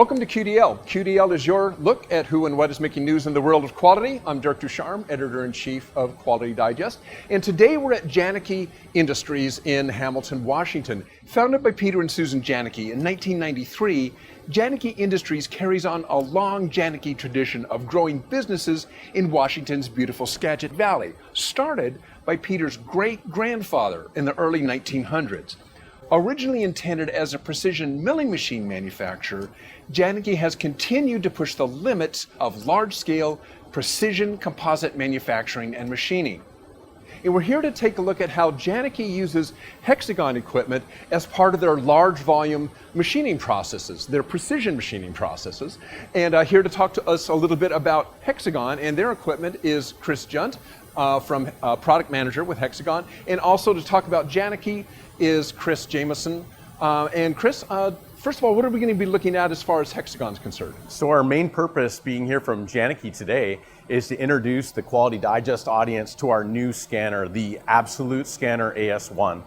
Welcome to QDL. QDL is your look at who and what is making news in the world of quality. I'm Dirk Ducharme, Editor-in-Chief of Quality Digest. And today we're at Janicki Industries in Hamilton, Washington. Founded by Peter and Susan Janicki in 1993, Janicki Industries carries on a long Janicki tradition of growing businesses in Washington's beautiful Skagit Valley, started by Peter's great-grandfather in the early 1900s. Originally intended as a precision milling machine manufacturer, Janicki has continued to push the limits of large-scale precision composite manufacturing and machining. And we're here to take a look at how Janicki uses Hexagon equipment as part of their large volume machining processes, their precision machining processes. And here to talk to us a little bit about Hexagon and their equipment is Chris Junt, from product manager with Hexagon. And also to talk about Janicki is Chris Jameson. And Chris, first of all, what are we going to be looking at as far as Hexagon's concerned? So our main purpose being here from Janicki today is to introduce the Quality Digest audience to our new scanner, the Absolute Scanner AS1.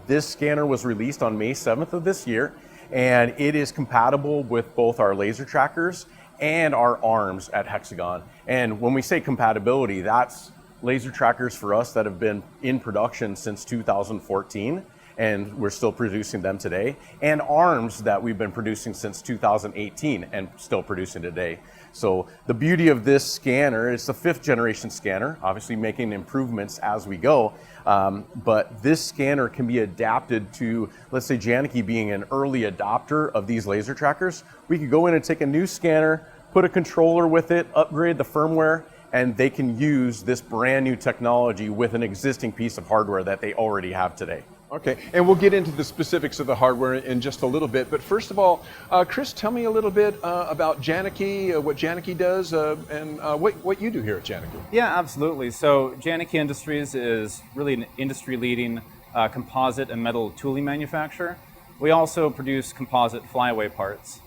This scanner was released on May 7th of this year, and it is compatible with both our laser trackers and our arms at Hexagon. And when we say compatibility, that's laser trackers for us that have been in production since 2014, and we're still producing them today, and arms that we've been producing since 2018 and still producing today. So the beauty of this scanner, it's the 5th generation scanner, obviously making improvements as we go, but this scanner can be adapted to, let's say Janicki being an early adopter of these laser trackers. We could go in and take a new scanner, put a controller with it, upgrade the firmware, and they can use this brand new technology with an existing piece of hardware that they already have today. Okay, and we'll get into the specifics of the hardware in just a little bit, but first of all, Chris, tell me a little bit about Janicki, what Janicki does, and what you do here at Janicki. Yeah, absolutely. So Janicki Industries is really an industry-leading composite and metal tooling manufacturer. We also produce composite flyaway parts.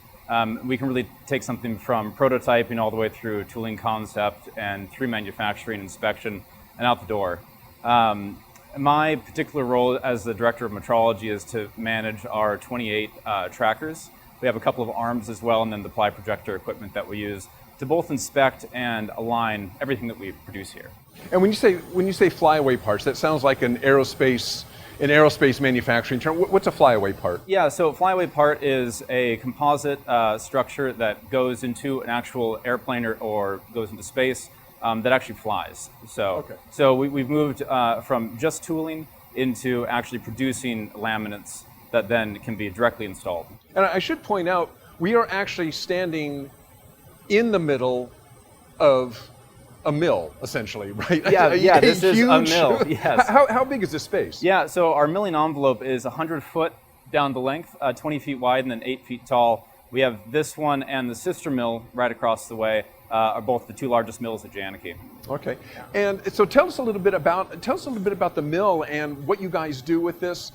We can really take something from prototyping all the way through tooling concept and through manufacturing, inspection, and out the door. My particular role as the Director of Metrology is to manage our 28 trackers. We have a couple of arms as well, and then the ply projector equipment that we use to both inspect and align everything that we produce here. And when you say flyaway parts, that sounds like an aerospace manufacturing term. What's a flyaway part? Yeah, so a flyaway part is a composite structure that goes into an actual airplane or goes into space that actually flies. So we've moved from just tooling into actually producing laminates that then can be directly installed. And I should point out, we are actually standing in the middle of a mill, essentially, right? Yeah, this is a mill, yes. How big is this space? Yeah, so our milling envelope is 100 foot down the length, 20 feet wide and then 8 feet tall. We have this one and the sister mill right across the way, are both the 2 largest mills at Janicki. Okay, and so tell us a little bit about the mill and what you guys do with this.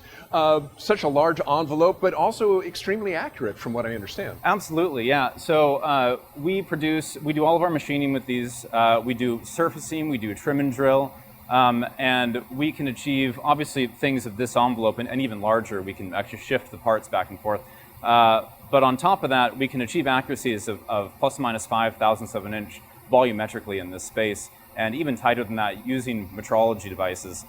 Such a large envelope, but also extremely accurate, from what I understand. Absolutely, yeah. So we do all of our machining with these. We do surfacing, we do trim and drill, and we can achieve obviously things of this envelope and even larger. We can actually shift the parts back and forth. But on top of that, we can achieve accuracies of plus or minus 5/1000ths of an inch volumetrically in this space. And even tighter than that, using metrology devices,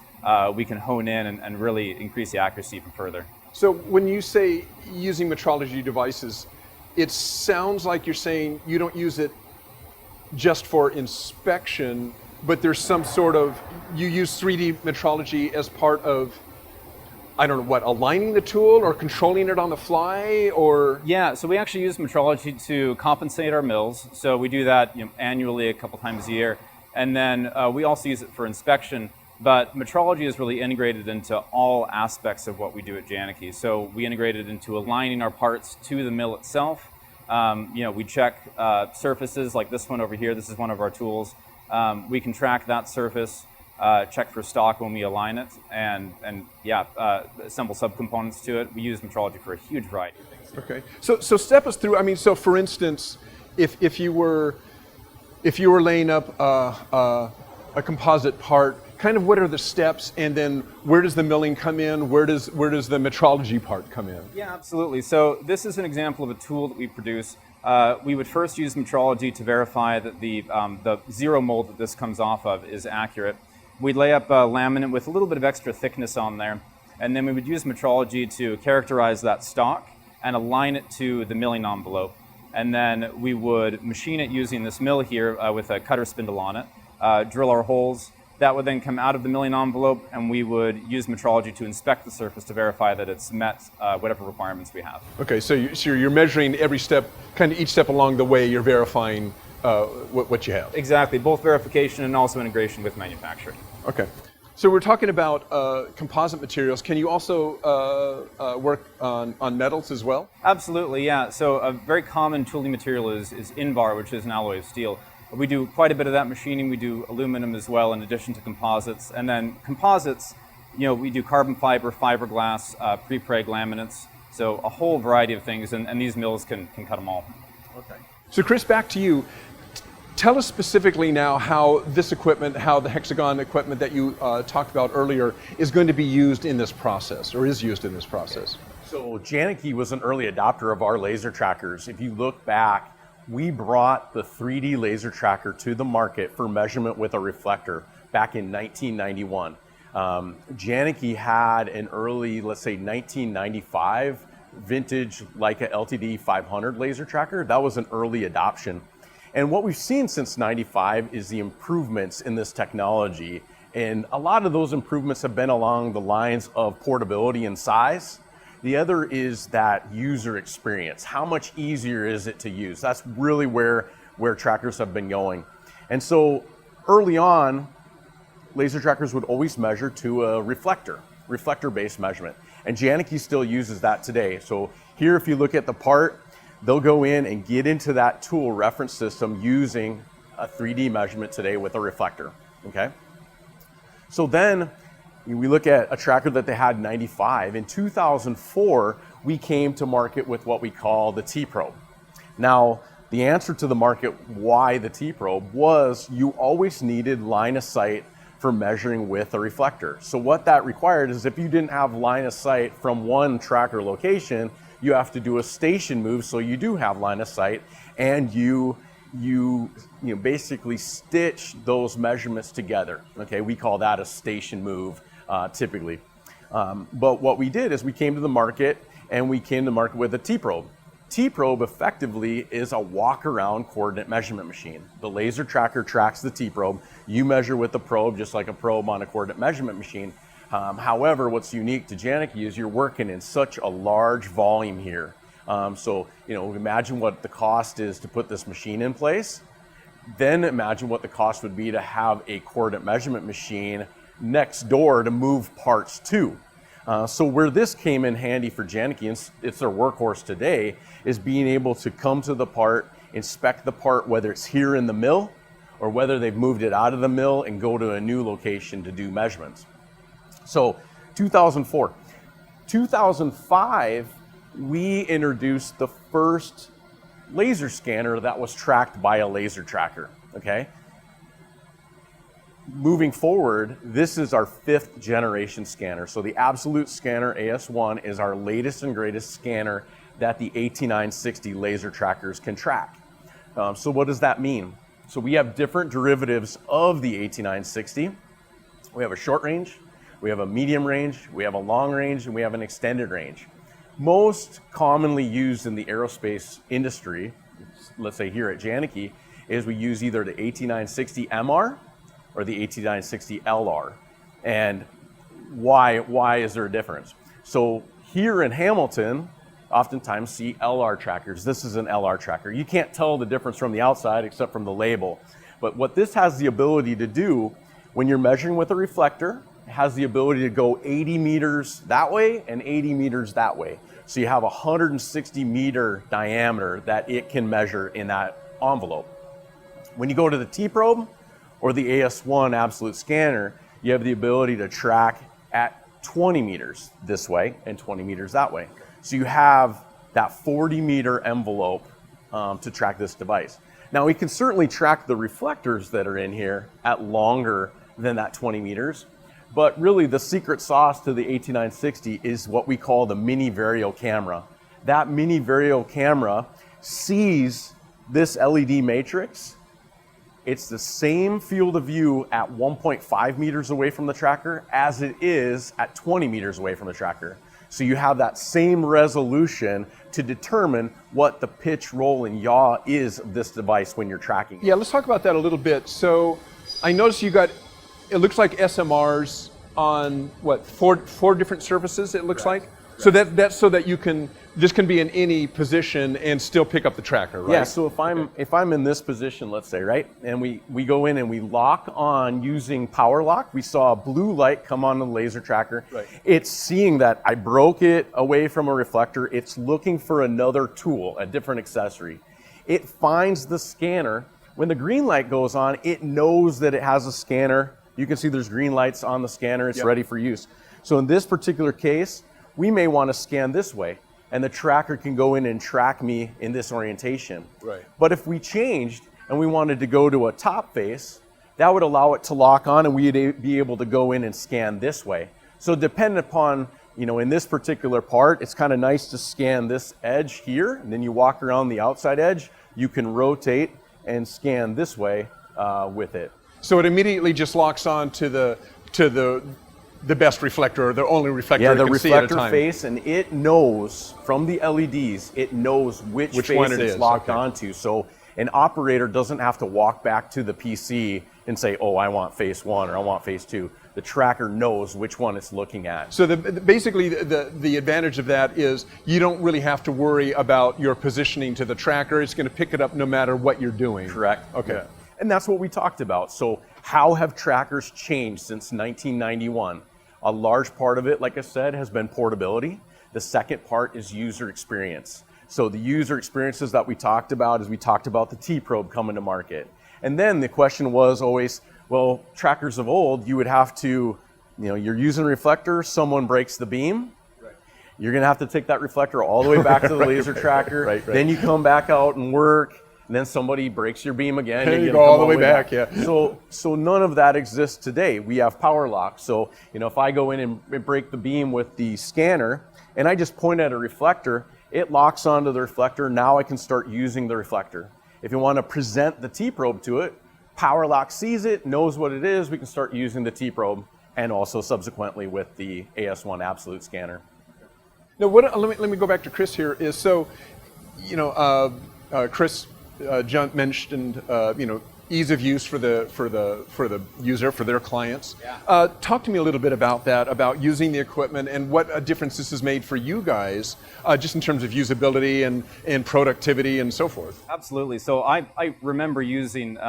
we can hone in and really increase the accuracy even further. So when you say using metrology devices, it sounds like you're saying you don't use it just for inspection, but there's some sort of, you use 3D metrology as part of, I don't know what, aligning the tool or controlling it on the fly, or? Yeah, so we actually use metrology to compensate our mills. So we do that annually, a couple times a year. And then we also use it for inspection, but metrology is really integrated into all aspects of what we do at Janicki. So we integrate it into aligning our parts to the mill itself. We check surfaces like this one over here. This is one of our tools. We can track that surface, check for stock when we align it, and assemble subcomponents to it. We use metrology for a huge variety of things. Okay, so step us through. I mean, so for instance, if you were laying up a composite part kind of what are the steps, and then where does the milling come in? Where does the metrology part come in? Yeah, absolutely. So this is an example of a tool that we produce. We would first use metrology to verify that the zero mold that this comes off of is accurate. We'd lay up laminate with a little bit of extra thickness on there, and then we would use metrology to characterize that stock and align it to the milling envelope. And then we would machine it using this mill here with a cutter spindle on it, drill our holes. That would then come out of the milling envelope, and we would use metrology to inspect the surface to verify that it's met whatever requirements we have. Okay, so you're measuring every step, kind of each step along the way, you're verifying what you have. Exactly, both verification and also integration with manufacturing. Okay. So we're talking about composite materials. Can you also work on metals as well? Absolutely, yeah. So a very common tooling material is Invar, which is an alloy of steel. We do quite a bit of that machining. We do aluminum as well, in addition to composites. And then composites, we do carbon fiber, fiberglass, pre-preg laminates. So a whole variety of things, and these mills can cut them all. Okay. So Chris, back to you. Tell us specifically now how this equipment, how the Hexagon equipment that you talked about earlier is going to be used in this process, or is used in this process. So Janaki was an early adopter of our laser trackers. If you look back, we brought the 3D laser tracker to the market for measurement with a reflector back in 1991. Janaki had an early, let's say 1995 vintage Leica LTD 500 laser tracker. That was an early adoption. And what we've seen since 95 is the improvements in this technology. And a lot of those improvements have been along the lines of portability and size. The other is that user experience. How much easier is it to use? That's really where trackers have been going. And so early on, laser trackers would always measure to a reflector-based measurement. And Janaki still uses that today. So here, if you look at the part, they'll go in and get into that tool reference system using a 3D measurement today with a reflector, okay? So then we look at a tracker that they had in 95. In 2004, we came to market with what we call the T-Probe. Now, the answer to the market why the T-Probe was you always needed line of sight for measuring with a reflector. So what that required is if you didn't have line of sight from one tracker location, you have to do a station move so you do have line of sight, and you basically stitch those measurements together. Okay, we call that a station move typically. But what we did is we came to the market with a T-Probe. T-Probe effectively is a walk-around coordinate measurement machine. The laser tracker tracks the T-Probe. You measure with the probe just like a probe on a coordinate measurement machine. However, what's unique to Janaki is you're working in such a large volume here. So imagine what the cost is to put this machine in place. Then imagine what the cost would be to have a coordinate measurement machine next door to move parts to. So where this came in handy for Janaki, and it's their workhorse today, is being able to come to the part, inspect the part, whether it's here in the mill or whether they've moved it out of the mill and go to a new location to do measurements. So 2004. 2005, we introduced the first laser scanner that was tracked by a laser tracker, okay? Moving forward, this is our 5th generation scanner. So the Absolute Scanner AS1 is our latest and greatest scanner that the AT960 laser trackers can track. So what does that mean? So we have different derivatives of the AT960. We have a short range, we have a medium range, we have a long range, and we have an extended range. Most commonly used in the aerospace industry, let's say here at Janaki, is we use either the AT960 MR or the AT960 LR. And why is there a difference? So here in Hamilton, oftentimes see LR trackers. This is an LR tracker. You can't tell the difference from the outside except from the label. But what this has the ability to do, when you're measuring with a reflector, it has the ability to go 80 meters that way and 80 meters that way. So you have a 160 meter diameter that it can measure in that envelope. When you go to the T-Probe or the AS1 Absolute Scanner, you have the ability to track at 20 meters this way and 20 meters that way. So you have that 40 meter envelope to track this device. Now we can certainly track the reflectors that are in here at longer than that 20 meters. But really the secret sauce to the AT960 is what we call the mini Vario camera. That mini Vario camera sees this LED matrix. It's the same field of view at 1.5 meters away from the tracker as it is at 20 meters away from the tracker. So you have that same resolution to determine what the pitch, roll, and yaw is of this device when you're tracking it. Yeah, let's talk about that a little bit. So I noticed you got, it looks like SMRs on what, four different surfaces it looks like? So that's so that you can, this can be in any position and still pick up the tracker, right? Yeah, so if I'm in this position, let's say, right, and we go in and we lock on using power lock, we saw a blue light come on the laser tracker. Right. It's seeing that I broke it away from a reflector. It's looking for another tool, a different accessory. It finds the scanner. When the green light goes on, it knows that it has a scanner. You can see there's green lights on the scanner. It's ready for use. So in this particular case, we may want to scan this way, and the tracker can go in and track me in this orientation. Right. But if we changed and we wanted to go to a top face, that would allow it to lock on and we'd be able to go in and scan this way. So depending upon, in this particular part, it's kind of nice to scan this edge here, and then you walk around the outside edge, you can rotate and scan this way with it. So it immediately just locks on to the best reflector, or the only reflector it the can see at a reflector time. face, and it knows from the LEDs, it knows which face one it it's is, locked okay. onto. So an operator doesn't have to walk back to the PC and say, oh, I want face 1 or I want face 2. The tracker knows which one it's looking at. So basically the advantage of that is you don't really have to worry about your positioning to the tracker. It's going to pick it up no matter what you're doing. Correct. Okay. Yeah. And that's what we talked about. So how have trackers changed since 1991? A large part of it, like I said, has been portability. The second part is user experience. So the user experiences that we talked about is we talked about the T-probe coming to market. And then the question was always, well, trackers of old, you would have to, you're using a reflector, someone breaks the beam. Right. You're going to have to take that reflector all the way back to the laser tracker. Right. Then you come back out and work. And then somebody breaks your beam again. And you go all the way back, yeah. So none of that exists today. We have power lock. So, if I go in and break the beam with the scanner and I just point at a reflector, it locks onto the reflector. Now I can start using the reflector. If you want to present the T-probe to it, power lock sees it, knows what it is. We can start using the T-probe and also subsequently with the AS1 Absolute scanner. Now, let me go back to Chris here. Is so, Chris. John mentioned, ease of use for the user, for their clients. Yeah. Talk to me a little bit about that, about using the equipment and what a difference this has made for you guys, just in terms of usability and productivity and so forth. Absolutely. So I remember using, the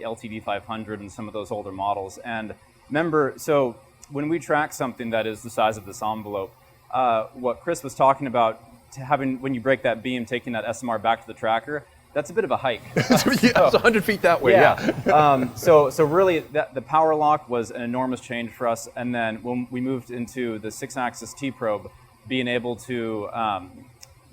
LTD 500 and some of those older models. And remember, so when we track something that is the size of this envelope, what Chris was talking about, when you break that beam, taking that SMR back to the tracker, that's a bit of a hike. It's 100 feet that way, So really, the power lock was an enormous change for us. And then when we moved into the 6-axis T-probe, being able to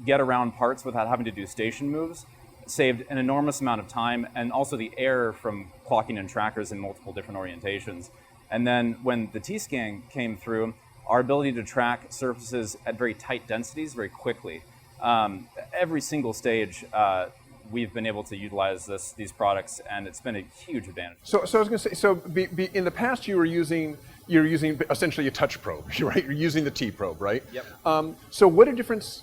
get around parts without having to do station moves saved an enormous amount of time, and also the error from clocking in trackers in multiple different orientations. And then when the T-scan came through, our ability to track surfaces at very tight densities very quickly. Every single stage, we've been able to utilize these products, and it's been a huge advantage. So I was going to say, in the past you're using essentially a touch probe, right? You're using the T-probe, right? Yep. So what a difference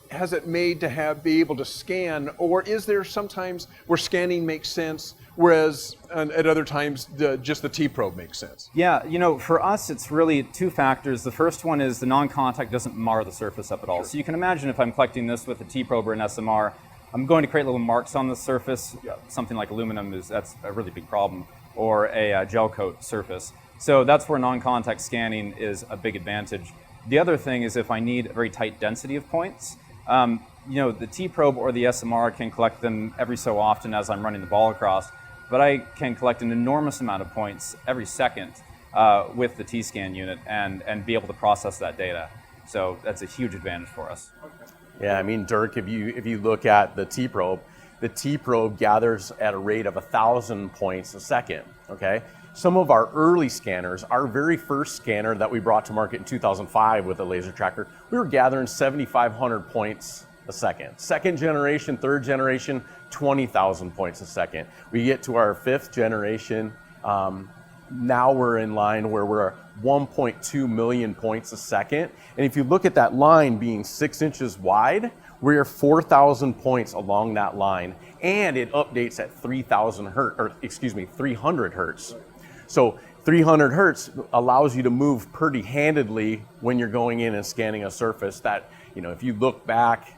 has it made to be able to scan, or is there sometimes where scanning makes sense, whereas at other times just the T-probe makes sense? Yeah, for us it's really two factors. The first one is the non-contact doesn't mar the surface up at all. Sure. So you can imagine if I'm collecting this with a T-probe or an SMR, I'm going to create little marks on the surface. Something like aluminum that's a really big problem, or a gel coat surface. So that's where non-contact scanning is a big advantage. The other thing is if I need a very tight density of points, the T-probe or the SMR can collect them every so often as I'm running the ball across, but I can collect an enormous amount of points every second with the T-scan unit and be able to process that data. So that's a huge advantage for us. Okay. Yeah, I mean, Dirk, if you look at the T-probe gathers at a rate of 1,000 points a second, okay? some of our early scanners, our very first scanner that we brought to market in 2005 with a laser tracker, we were gathering 7,500 points a second. Second generation, third generation, 20,000 points a second. We get to our fifth generation, now we're in line where we're 1.2 million points a second. And if you look at that line being 6 inches wide, we're 4,000 points along that line, and it updates at 300 hertz. So 300 hertz allows you to move pretty handedly when you're going in and scanning a surface that, if you look back,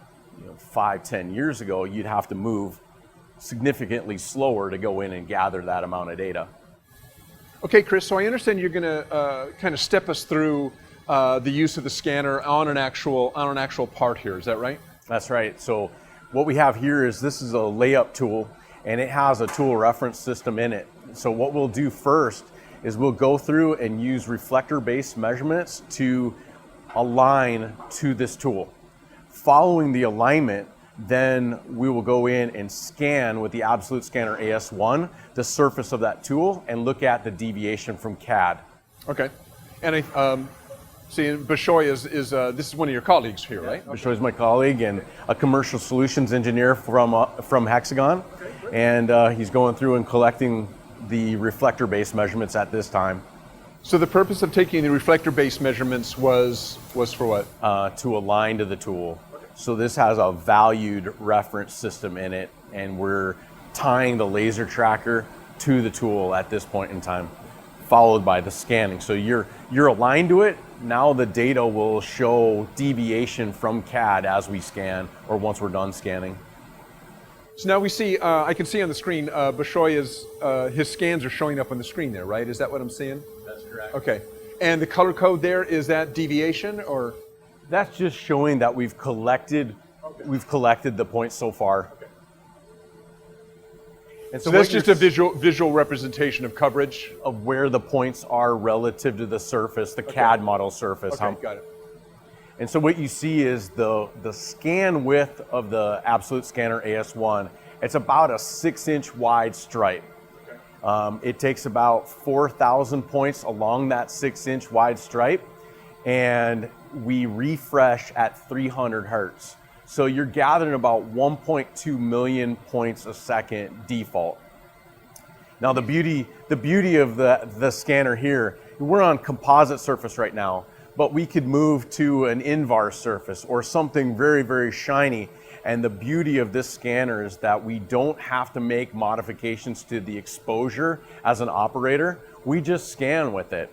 5-10 years ago, you'd have to move significantly slower to go in and gather that amount of data. Okay, Chris, so I understand you're going to kind of step us through the use of the scanner on an actual part here. Is that right? That's right. So what we have here is this is a layup tool, and it has a tool reference system in it. So what we'll do first is we'll go through and use reflector-based measurements to align to this tool. Following the alignment, then we will go in and scan with the Absolute Scanner AS1 the surface of that tool and look at the deviation from CAD. Okay. And I see Bishoy is this is one of your colleagues here, right? Bishoy is my colleague and a commercial solutions engineer from Hexagon. Okay, and he's going through and collecting the reflector-based measurements at this time. So the purpose of taking the reflector-based measurements was for what? To align to the tool. So this has a valued reference system in it, and we're tying the laser tracker to the tool at this point in time, followed by the scanning. So you're aligned to it. Now the data will show deviation from CAD as we scan, or once we're done scanning. So now we see, I can see on the screen, Bishoy his scans are showing up on the screen there, right? Is that what I'm seeing? That's correct. Okay. And the color code there, is that deviation or? That's just showing that we've collected the points so far. Okay. And so that's just a visual representation of coverage? Of where the points are relative to the surface, the CAD model surface. Okay, got it. And so what you see is the scan width of the Absolute Scanner AS1, it's about a 6-inch wide stripe. Okay. It takes about 4,000 points along that 6-inch wide stripe, and we refresh at 300 hertz. So you're gathering about 1.2 million points a second default. Now the beauty of the scanner here, we're on composite surface right now, but we could move to an Invar surface or something very, very shiny. And the beauty of this scanner is that we don't have to make modifications to the exposure as an operator. We just scan with it.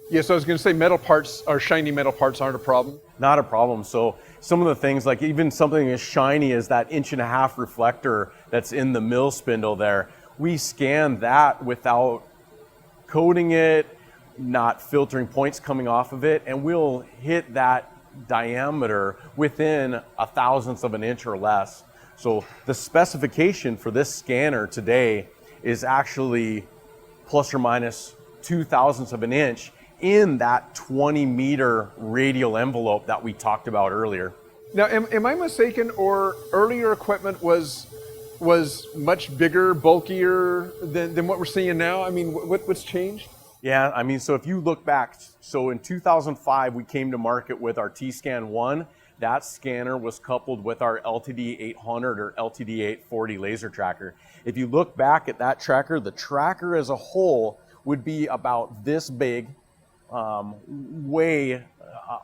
Yes, I was going to say metal parts, or shiny metal parts, aren't a problem? Not a problem. So some of the things, like even something as shiny as that 1.5-inch reflector that's in the mill spindle there, we scan that without coating it, not filtering points coming off of it, and we'll hit that diameter within 1/1000th of an inch or less. So the specification for this scanner today is actually plus or minus 0.02 of an inch in that 20-meter radial envelope that we talked about earlier. Now, am I mistaken, or earlier equipment was much bigger, bulkier than what we're seeing now? I mean, what's changed? Yeah, I mean, so if you look back, so in 2005, we came to market with our T-Scan 1. That scanner was coupled with our LTD 800 or LTD 840 laser tracker. If you look back at that tracker, the tracker as a whole would be about this big, weigh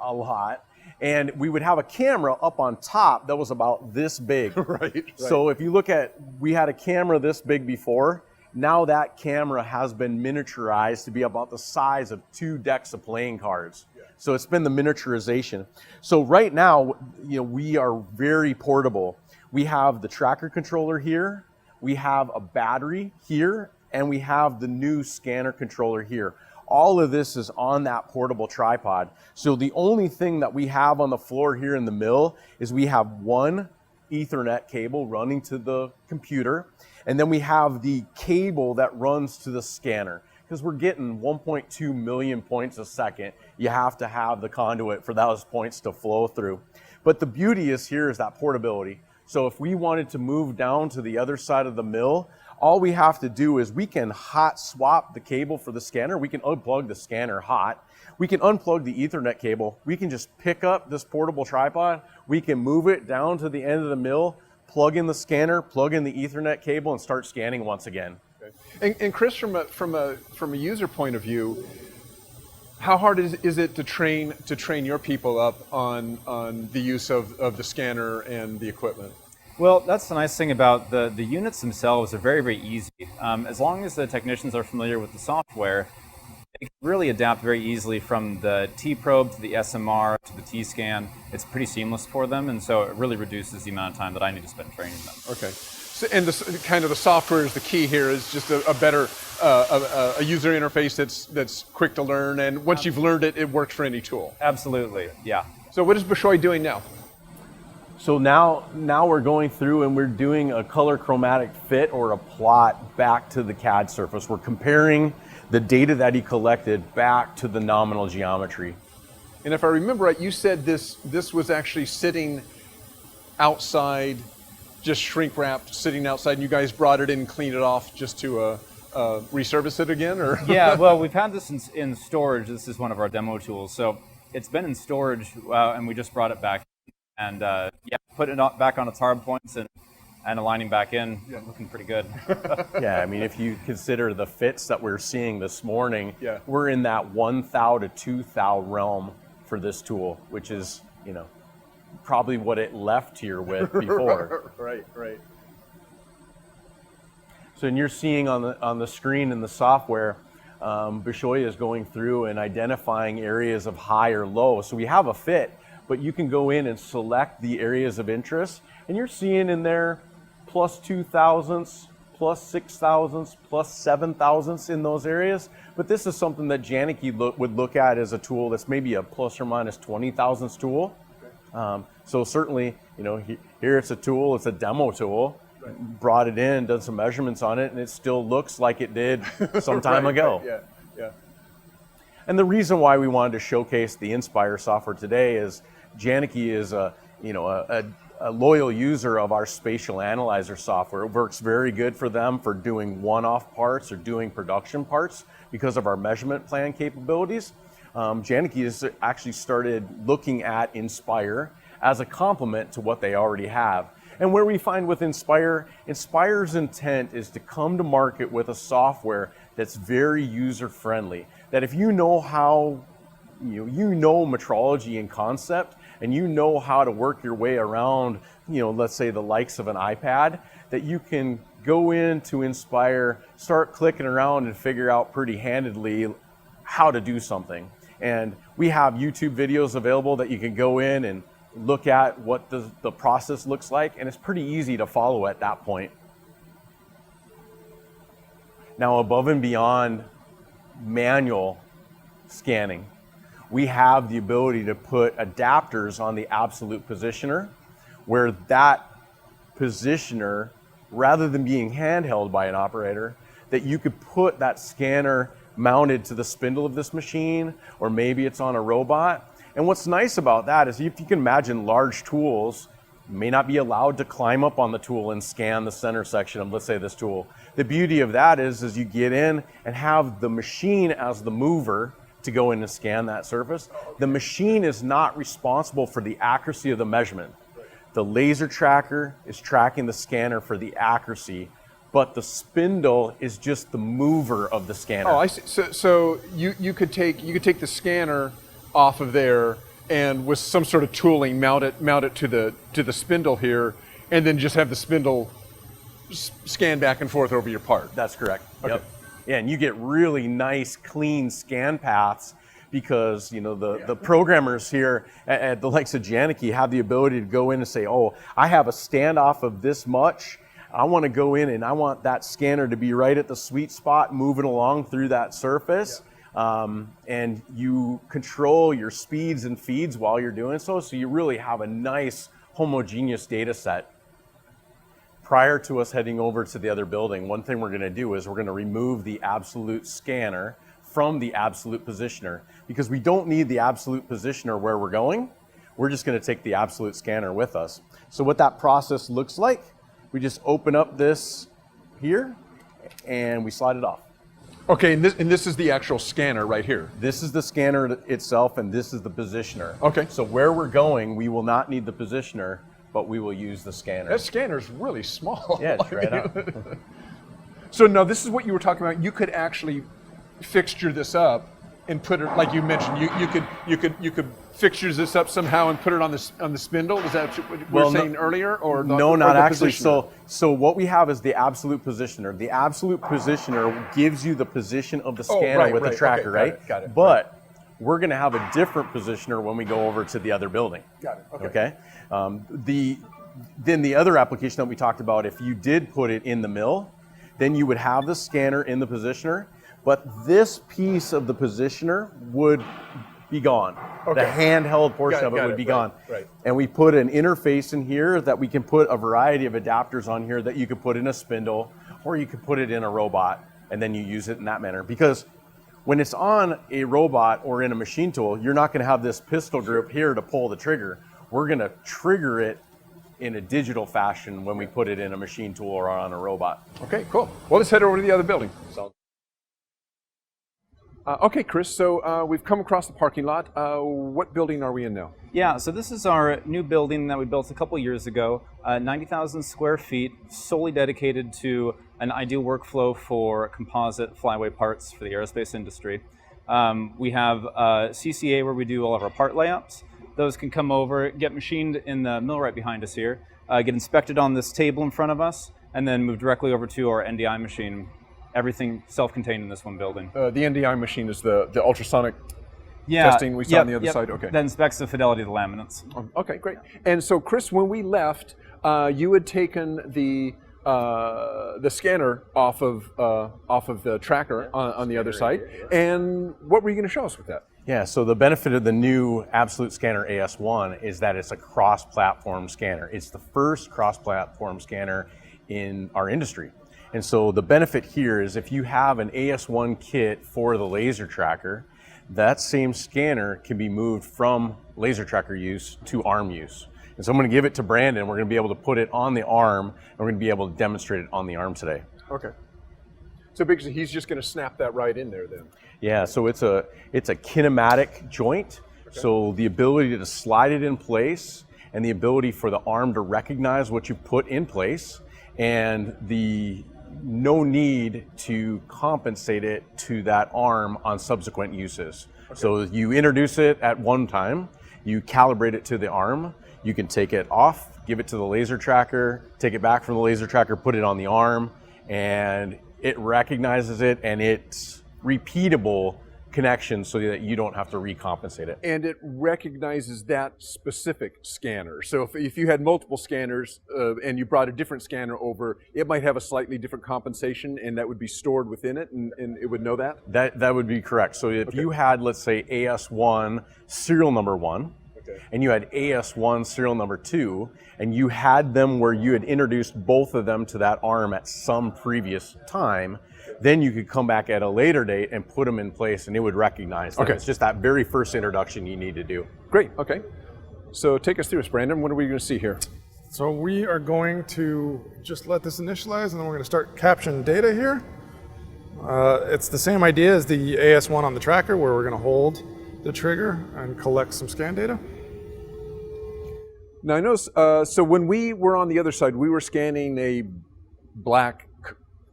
a lot, and we would have a camera up on top that was about this big. Right. So if you look at, we had a camera this big before. Now that camera has been miniaturized to be about the size of 2 decks of playing cards. Yeah. So it's been the miniaturization. So right now, we are very portable. We have the tracker controller here, we have a battery here, and we have the new scanner controller here. All of this is on that portable tripod. So the only thing that we have on the floor here in the mill is we have one Ethernet cable running to the computer, and then we have the cable that runs to the scanner. Because we're getting 1.2 million points a second, you have to have the conduit for those points to flow through. But the beauty is here is that portability. So if we wanted to move down to the other side of the mill, all we have to do is we can hot swap the cable for the scanner. We can unplug the scanner hot. We can unplug the Ethernet cable. We can just pick up this portable tripod. We can move it down to the end of the mill, plug in the scanner, plug in the Ethernet cable, and start scanning once again. Okay. And Chris, from a user point of view, how hard is it to train your people up on the use of the scanner and the equipment? Well, that's the nice thing about the units themselves are very, very easy. As long as the technicians are familiar with the software, they can really adapt very easily from the T-probe to the SMR to the T-scan. It's pretty seamless for them, and so it really reduces the amount of time that I need to spend training them. Okay. So, and the software is the key here, is just a better a user interface that's quick to learn, and once you've learned it, it works for any tool. Absolutely, yeah. So what is Bishoy doing now? So now we're going through and we're doing a color chromatic fit or a plot back to the CAD surface. We're comparing the data that he collected back to the nominal geometry. And if I remember right, you said this was actually sitting outside, just shrink wrapped, sitting outside, and you guys brought it in and cleaned it off just to resurface it again, or? Yeah, well, we've had this in storage. This is one of our demo tools. So it's been in storage, and we just brought it back. And yeah, put it back on its hard points and aligning back in, looking pretty good. Yeah, I mean, if you consider the fits that we're seeing this morning, yeah, we're in that 1 thou to 2 thou realm for this tool, which is, you know, probably what it left here with before. Right. So, and you're seeing on the screen in the software, Bishoy is going through and identifying areas of high or low. So we have a fit, but you can go in and select the areas of interest, and you're seeing in there plus 2 thousandths, plus 6 thousandths, plus 7 thousandths in those areas. But this is something that Janaki would look at as a tool that's maybe a plus or minus 20 thousandths tool. So certainly, you know, here it's a tool, it's a demo tool. Right. Brought it in, done some measurements on it, and it still looks like it did some time ago. Right. Yeah. And the reason why we wanted to showcase the Inspire software today is Janaki is a loyal user of our spatial analyzer software. It works very good for them for doing one-off parts or doing production parts because of our measurement plan capabilities. Janaki has actually started looking at Inspire as a complement to what they already have. And where we find with Inspire's intent is to come to market with a software that's very user-friendly. That if you know how, you know metrology and concept, and you know how to work your way around, let's say the likes of an iPad, that you can go into Inspire, start clicking around and figure out pretty handedly how to do something. And we have YouTube videos available that you can go in and look at what the process looks like, and it's pretty easy to follow at that point. Now, above and beyond manual scanning, we have the ability to put adapters on the Absolute Positioner, where that positioner, rather than being handheld by an operator, that you could put that scanner mounted to the spindle of this machine, or maybe it's on a robot. And what's nice about that is if you can imagine large tools may not be allowed to climb up on the tool and scan the center section of, let's say, this tool. The beauty of that is you get in and have the machine as the mover to go in and scan that surface. The machine is not responsible for the accuracy of the measurement. The laser tracker is tracking the scanner for the accuracy, but the spindle is just the mover of the scanner. Oh, I see. So you could take the scanner off of there and with some sort of tooling mount it to the spindle here, and then just have the spindle scan back and forth over your part. That's correct. Okay. Yep. Yeah, and you get really nice, clean scan paths because the programmers here at the likes of Janaki have the ability to go in and say, oh, I have a standoff of this much. I want to go in and I want that scanner to be right at the sweet spot, moving along through that surface. Yeah. And you control your speeds and feeds while you're doing so you really have a nice homogeneous data set. Prior to us heading over to the other building, one thing we're going to do is we're going to remove the Absolute scanner from the Absolute Positioner, because we don't need the Absolute Positioner where we're going. We're just going to take the Absolute scanner with us. So what that process looks like, we just open up this here, and we slide it off. Okay, and this is the actual scanner right here. This is the scanner itself, and this is the positioner. Okay. So where we're going, we will not need the positioner, but we will use the scanner. That scanner's really small. Yeah, it's right up. So now this is what you were talking about. You could actually fixture this up and put it, like you mentioned, you could fixture this up somehow and put it on the spindle. Is that what you were saying earlier, or no, or not the actually. positioner? So what we have is the absolute positioner. The absolute positioner gives you the position of the scanner with the tracker, okay, right? Got it. But we're going to have a different positioner when we go over to the other building. Got it. Okay. Then the other application that we talked about, if you did put it in the mill, then you would have the scanner in the positioner, but this piece of the positioner would be gone. Okay. The handheld portion of it would be gone. Right. And we put an interface in here that we can put a variety of adapters on here that you could put in a spindle, or you could put it in a robot, and then you use it in that manner. Because when it's on a robot or in a machine tool, you're not going to have this pistol grip here to pull the trigger. We're going to trigger it in a digital fashion when we put it in a machine tool or on a robot. Okay, cool. Well, let's head over to the other building. Okay, Chris, so we've come across the parking lot. What building are we in now? Yeah, so this is our new building that we built a couple years ago, 90,000 square feet, solely dedicated to an ideal workflow for composite flyway parts for the aerospace industry. We have CCA where we do all of our part layups. Those can come over, get machined in the mill right behind us here, get inspected on this table in front of us, and then move directly over to our NDI machine. Everything self-contained in this one building. The NDI machine is the ultrasonic testing we saw on the other side? Okay. That inspects the fidelity of the laminates. Okay, great. And so, Chris, when we left, you had taken the scanner off of the tracker on the other side. And what were you going to show us with that? Yeah, so the benefit of the new Absolute Scanner AS1 is that it's a cross-platform scanner. It's the first cross-platform scanner in our industry. And so the benefit here is if you have an AS1 kit for the laser tracker, that same scanner can be moved from laser tracker use to arm use. And so I'm going to give it to Brandon. We're going to be able to put it on the arm, and we're going to be able to demonstrate it on the arm today. Okay. So basically, he's just going to snap that right in there then. Yeah, so it's a kinematic joint. Okay. So the ability to slide it in place and the ability for the arm to recognize what you put in place, and the no need to compensate it to that arm on subsequent uses. Okay. So you introduce it at one time, you calibrate it to the arm, you can take it off, give it to the laser tracker, take it back from the laser tracker, put it on the arm, and it recognizes it, and it's repeatable connection so that you don't have to recompensate it. And it recognizes that specific scanner. So if you had multiple scanners and you brought a different scanner over, it might have a slightly different compensation, and that would be stored within it, and it would know that? That would be correct. So if you had, let's say, AS1 serial number 1, and you had AS1 serial number 2, and you had them where you had introduced both of them to that arm at some previous time, then you could come back at a later date and put them in place, and it would recognize them. Okay. It's just that very first introduction you need to do. Great, okay. So take us through this, Brandon. What are we going to see here? So we are going to just let this initialize, and then we're going to start capturing data here. It's the same idea as the AS1 on the tracker, where we're going to hold the trigger and collect some scan data. Now I notice, so when we were on the other side, we were scanning a black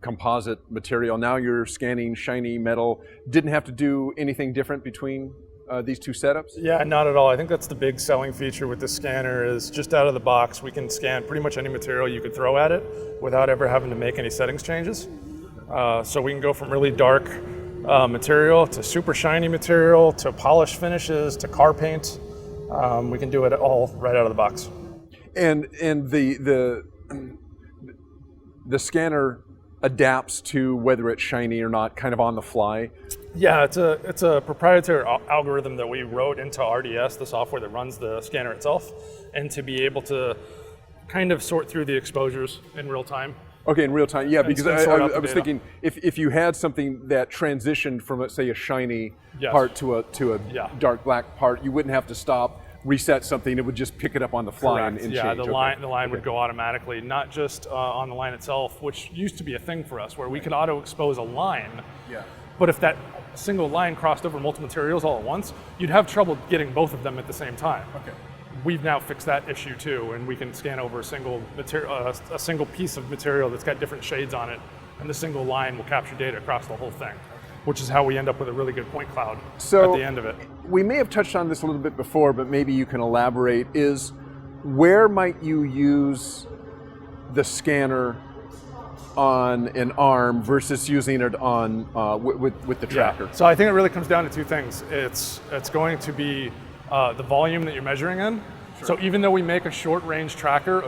composite material. Now you're scanning shiny metal. Didn't have to do anything different between these two setups? Yeah, not at all. I think that's the big selling feature with this scanner is just out of the box, we can scan pretty much any material you could throw at it without ever having to make any settings changes. So we can go from really dark material to super shiny material to polished finishes to car paint. We can do it all right out of the box. And the scanner adapts to whether it's shiny or not, kind of on the fly? Yeah, it's a proprietary algorithm that we wrote into RDS, the software that runs the scanner itself, and to be able to kind of sort through the exposures in real time. Okay, in real time, yeah, because I was thinking if you had something that transitioned from, let's say, a shiny part to a dark black part, you wouldn't have to stop, reset something, it would just pick it up on the fly and yeah, change. the line would go automatically, not just on the line itself, which used to be a thing for us, where we could auto-expose a line. Yeah. But if that single line crossed over multiple materials all at once, you'd have trouble getting both of them at the same time. Okay. We've now fixed that issue too, and we can scan over a single piece of material that's got different shades on it, and the single line will capture data across the whole thing, which is how we end up with a really good point cloud at the end of it. We may have touched on this a little bit before, but maybe you can elaborate, is where might you use the scanner on an arm versus using it on with the tracker? Yeah. So I think it really comes down to two things. It's going to be the volume that you're measuring in. Sure. So even though we make a short-range tracker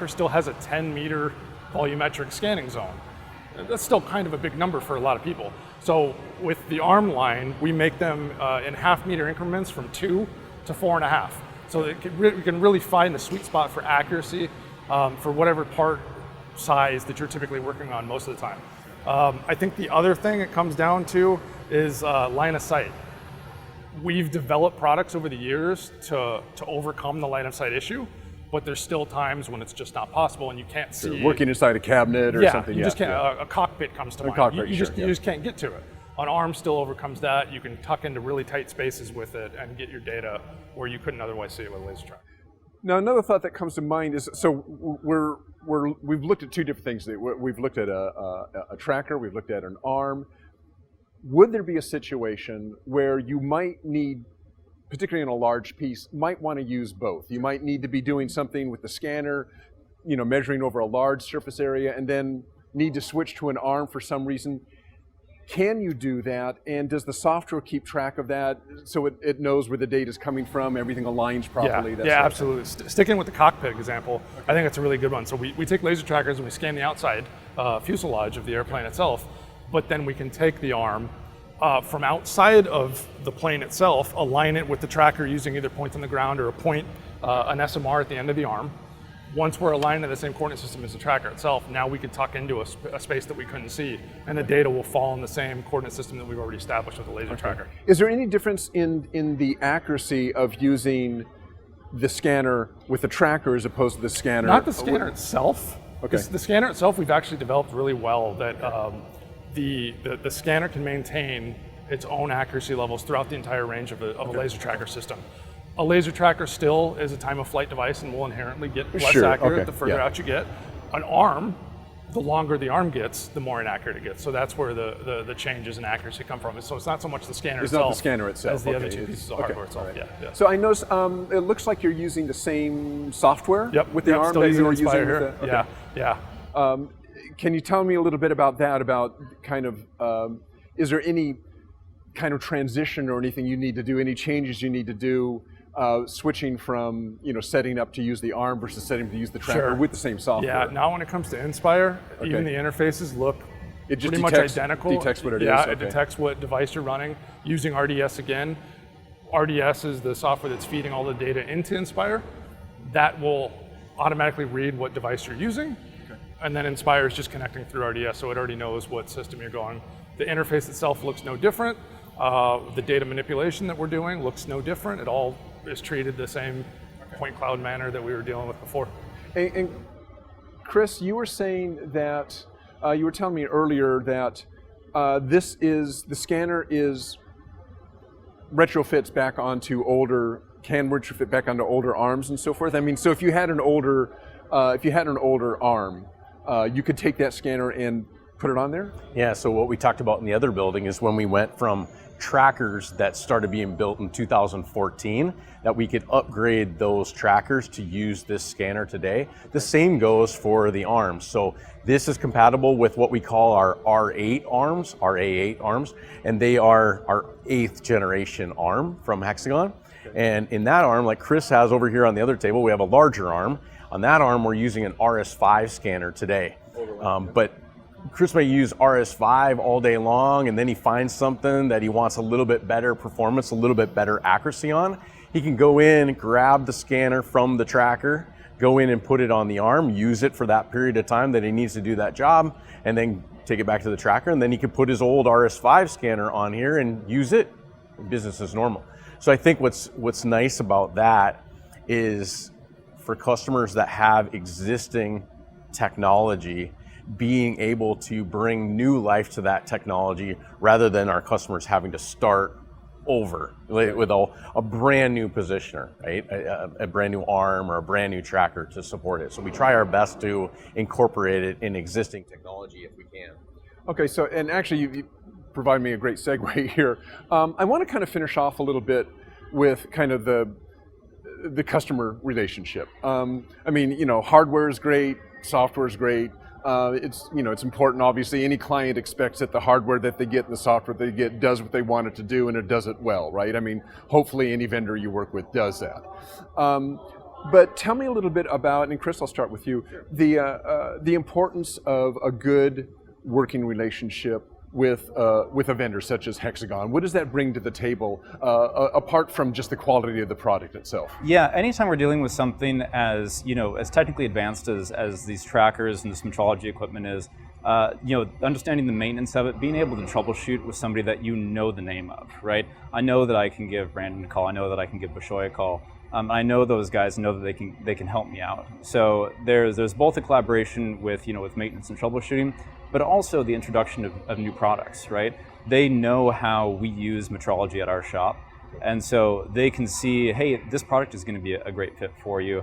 still has a 10-meter volumetric scanning zone. That's still kind of a big number for a lot of people. So with the arm line, we make them in half-meter increments from 2 to 4.5. So we can really find the sweet spot for accuracy for whatever part size that you're typically working on most of the time. I think the other thing it comes down to is line of sight. We've developed products over the years to overcome the line of sight issue, but there's still times when it's just not possible and you can't see. Working inside a cabinet or something. You just can't. A cockpit comes to mind. Cockpit, you just can't get to it. An arm still overcomes that. You can tuck into really tight spaces with it and get your data where you couldn't otherwise see it with a laser tracker. Now, another thought that comes to mind is, so we've looked at two different things. We've looked at a tracker, we've looked at an arm. Would there be a situation where you might need, particularly in a large piece, might want to use both? You might need to be doing something with the scanner, measuring over a large surface area, and then need to switch to an arm for some reason. Can you do that? And does the software keep track of that so it knows where the data is coming from, everything aligns properly? Yeah, absolutely. Sticking with the cockpit example, I think it's a really good one. So we take laser trackers and we scan the outside fuselage of the airplane itself, but then we can take the arm from outside of the plane itself, align it with the tracker using either point on the ground or an SMR at the end of the arm. Once we're aligned to the same coordinate system as the tracker itself, now we can tuck into a space that we couldn't see, and the data will fall in the same coordinate system that we've already established with the laser tracker. Is there any difference in the accuracy of using the scanner with the tracker as opposed to the scanner? Not the scanner itself. Okay. The scanner itself, we've actually developed really well that the scanner can maintain its own accuracy levels throughout the entire range of a laser tracker system. A laser tracker still is a time-of-flight device and will inherently get less accurate the further out you get. An arm, the longer the arm gets, the more inaccurate it gets. So that's where the changes in accuracy come from. So it's not so much the scanner itself. It's not the scanner itself. As the other two pieces of hardware itself. Right. Yeah. So I noticed it looks like you're using the same software with the arm still that you were using using here. with the, Yeah. Can you tell me a little bit about that, about kind of, is there any kind of transition or anything you need to do, any changes you need to do, switching from setting up to use the arm versus setting up to use the tracker with the same software? Yeah, now when it comes to Inspire, even the interfaces look pretty much identical. Detects what it is. Yeah, it detects what device you're running. Using RDS again, RDS is the software that's feeding all the data into Inspire. That will automatically read what device you're using, and then Inspire is just connecting through RDS, so it already knows what system you're going. The interface itself looks no different. The data manipulation that we're doing looks no different. It all is treated the same point cloud manner that we were dealing with before. And Chris, you were saying that, you were telling me earlier that the scanner retrofits back onto can retrofit back onto older arms and so forth. I mean, so if you had an older arm, you could take that scanner and put it on there? Yeah, so what we talked about in the other building is when we went from trackers that started being built in 2014, that we could upgrade those trackers to use this scanner today. The same goes for the arms. So this is compatible with what we call our R8 arms, RA8 arms, and they are our 8th generation arm from Hexagon. And in that arm, like Chris has over here on the other table, we have a larger arm. On that arm, we're using an RS5 scanner today. But Chris may use RS5 all day long, and then he finds something that he wants a little bit better performance, a little bit better accuracy on. He can go in, grab the scanner from the tracker, go in and put it on the arm, use it for that period of time that he needs to do that job, and then take it back to the tracker, and then he can put his old RS5 scanner on here and use it. Business as normal. So I think what's nice about that is for customers that have existing technology, being able to bring new life to that technology rather than our customers having to start over with a brand new positioner, right? A brand new arm or a brand new tracker to support it. So we try our best to incorporate it in existing technology if we can. Okay, so, and actually you provide me a great segue here. I want to kind of finish off a little bit with kind of the customer relationship. I mean, you know, hardware is great, software is great. It's, you know, it's important, obviously. Any client expects that the hardware that they get and the software they get does what they want it to do, and it does it well, right? I mean, hopefully any vendor you work with does that. But tell me a little bit about, and Chris, I'll start with you, the importance of a good working relationship with a vendor such as Hexagon. What does that bring to the table, apart from just the quality of the product itself? Yeah, anytime we're dealing with something as, you know, as technically advanced as these trackers and this metrology equipment is, you know, understanding the maintenance of it, being able to troubleshoot with somebody that you know the name of, right? I know that I can give Brandon a call. I know that I can give Bishoy a call. I know those guys know that they can help me out. So there's both a collaboration with, you know, with maintenance and troubleshooting, but also the introduction of new products, right? They know how we use metrology at our shop, and so they can see, hey, this product is going to be a great fit for you.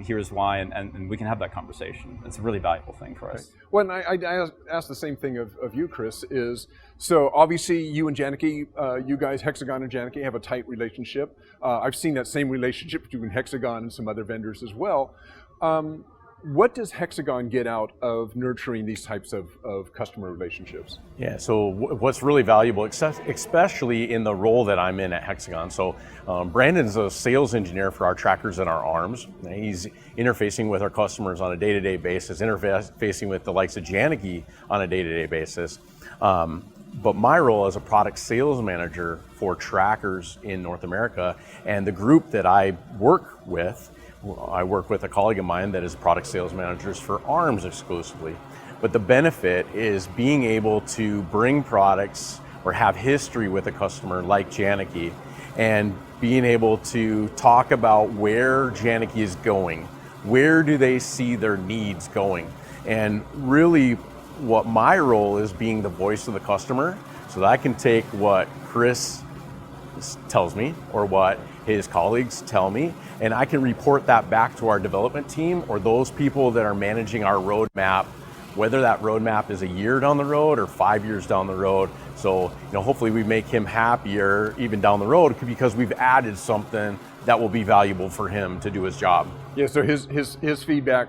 Here's why, and we can have that conversation. It's a really valuable thing for us. Well, and I asked the same thing of you, Chris, is, so obviously you and Janaki, you guys, Hexagon and Janaki, have a tight relationship. I've seen that same relationship between Hexagon and some other vendors as well. What does Hexagon get out of nurturing these types of customer relationships? Yeah, so what's really valuable, especially in the role that I'm in at Hexagon. So Brandon's a sales engineer for our trackers and our arms. He's interfacing with our customers on a day-to-day basis, interfacing with the likes of Janaki on a day-to-day basis. But my role as a product sales manager for trackers in North America, and the group that I work with a colleague of mine that is product sales managers for arms exclusively. But the benefit is being able to bring products or have history with a customer like Janaki, and being able to talk about where Janaki is going, where do they see their needs going, and really what my role is being the voice of the customer, so that I can take what Chris tells me or what his colleagues tell me, and I can report that back to our development team or those people that are managing our roadmap, whether that roadmap is a year down the road or 5 years down the road. So, you know, hopefully we make him happier even down the road because we've added something that will be valuable for him to do his job. Yeah, so his feedback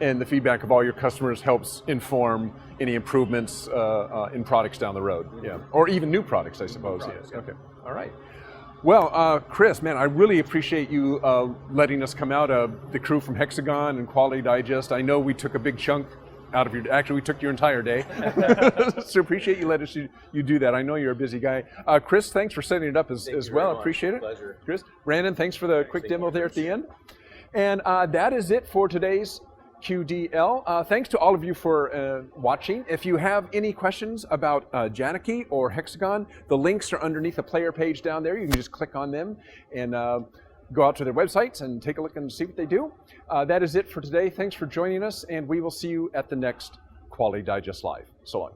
and the feedback of all your customers helps inform any improvements in products down the road. Yeah, or even new products, I suppose. Yes. Okay. All right. Well, Chris, man, I really appreciate you letting us come out, the crew from Hexagon and Quality Digest. I know we took a big chunk out of your, actually we took your entire day. So appreciate you letting us you do that. I know you're a busy guy. Chris, thanks for setting it up as well. Appreciate it. Pleasure. Chris, Brandon, thanks for the quick demo there at the end. And that is it for today's QDL. Thanks to all of you for watching. If you have any questions about Janaki or Hexagon, the links are underneath the player page down there. You can just click on them and go out to their websites and take a look and see what they do. That is it for today. Thanks for joining us, and we will see you at the next Quality Digest Live. So long.